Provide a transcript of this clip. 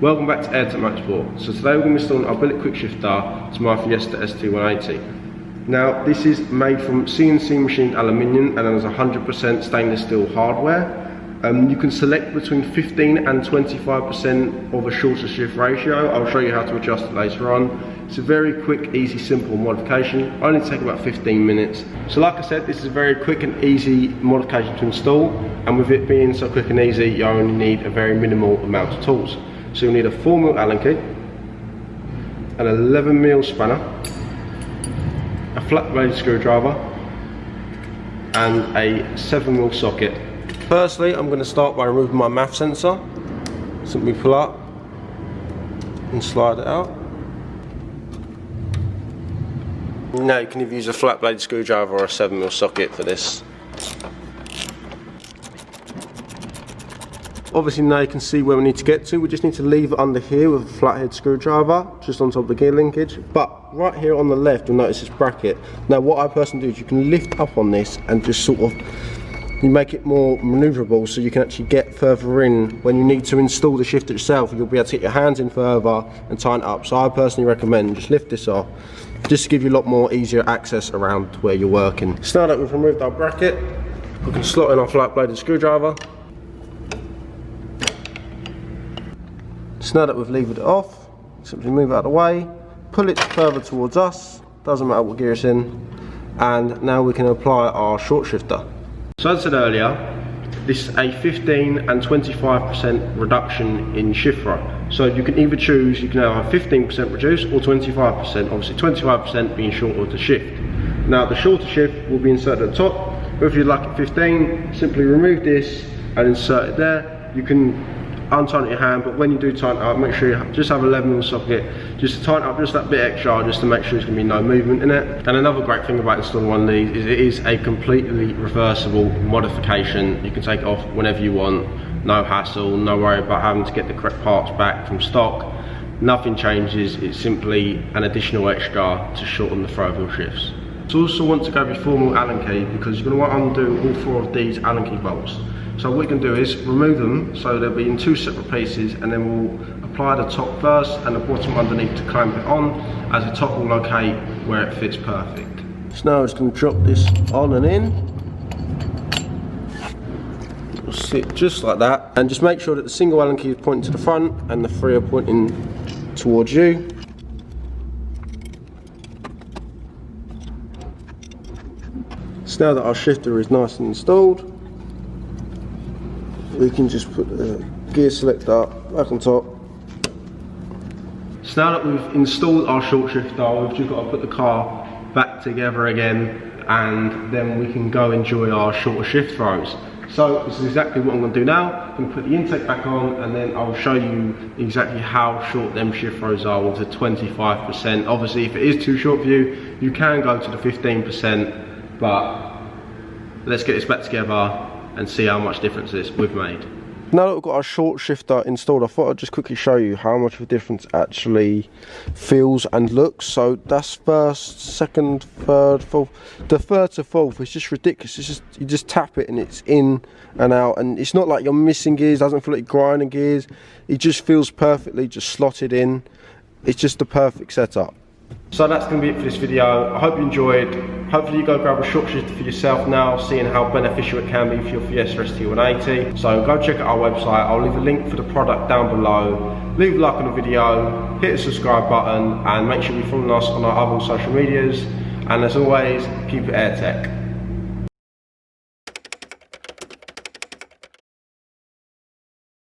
Welcome back to Airtec Motorsport. So today we're going to be installing our billet quick shifter to my Fiesta St180. Now this is made from CNC machined aluminium and has 100% stainless steel hardware. You can select between 15 and 25% of a shorter shift ratio. I'll show you how to adjust it later on. It's a very quick, easy, simple modification. Only take about 15 minutes. So like I said, this is a very quick and easy modification to install, and with it being so quick and easy, you only need a very minimal amount of tools. So you'll need a 4mm Allen key, an 11mm spanner, a flat blade screwdriver, and a 7mm socket. Firstly, I'm going to start by removing my MAF sensor. Simply pull up and slide it out. Now you can either use a flat blade screwdriver or a 7mm socket for this. Obviously now you can see where we need to get to. We just need to leave it under here with a flathead screwdriver, just on top of the gear linkage. But right here on the left, you'll notice this bracket. Now what I personally do is you can lift up on this and just sort of, you make it more manoeuvrable so you can actually get further in. When you need to install the shifter itself, you'll be able to get your hands in further and tighten it up. So I personally recommend just lift this off, just to give you a lot more easier access around where you're working. So now that we've removed our bracket, we can slot in our flat bladed screwdriver. So now that we've levered it off, simply move it out of the way, pull it further towards us, doesn't matter what gear it's in, and now we can apply our short shifter. So as I said earlier, this is a 15 and 25% reduction in shift throw. So you can either choose, you can now have 15% reduced or 25%, obviously 25% being shorter to shift. Now the shorter shift will be inserted at the top, but if you'd like it 15, simply remove this and insert it there. You can untighten your hand, but when you do tighten it up, make sure you just have a 11mm socket just to tighten up just that bit extra, just to make sure there's going to be no movement in it. And another great thing about installing one of these is it is a completely reversible modification. You can take it off whenever you want, no hassle, no worry about having to get the correct parts back from stock. Nothing changes, it's simply an additional extra to shorten the throw wheel shifts. You also want to grab your 4mm Allen key, because you're going to want to undo all 4 of these Allen key bolts. So what we can do is remove them, so they'll be in 2 separate pieces, and then we'll apply the top first and the bottom underneath to clamp it on, as the top will locate where it fits perfect. So now I'm just going to drop this on and in. It'll sit just like that, and just make sure that the single Allen key is pointing to the front and the 3 are pointing towards you. So now that our shifter is nice and installed, we can just put the gear selector back on top. So now that we've installed our short shifter, we've just got to put the car back together again, and then we can go enjoy our shorter shift throws. So this is exactly what I'm going to do now. I'm going to put the intake back on, and then I'll show you exactly how short them shift throws are with the 25%. Obviously if it is too short for you, you can go to the 15%, but let's get this back together and see how much difference we've made. Now that we've got our short shifter installed, I thought I'd just quickly show you how much of a difference it actually feels and looks. So that's first, second, third, fourth. The third to fourth is just ridiculous. It's just, you just tap it and it's in and out, and it's not like you're missing gears, doesn't feel like you're grinding gears. It just feels perfectly just slotted in. It's just the perfect setup. So that's going to be it for this video. I hope you enjoyed. Hopefully you go grab a short shifter for yourself now, seeing how beneficial it can be for your Fiesta St180. So go check out our website. I'll leave a link for the product down below. Leave a like on the video, hit the subscribe button, and make sure you follow us on our other social medias. And as always, keep it Airtec.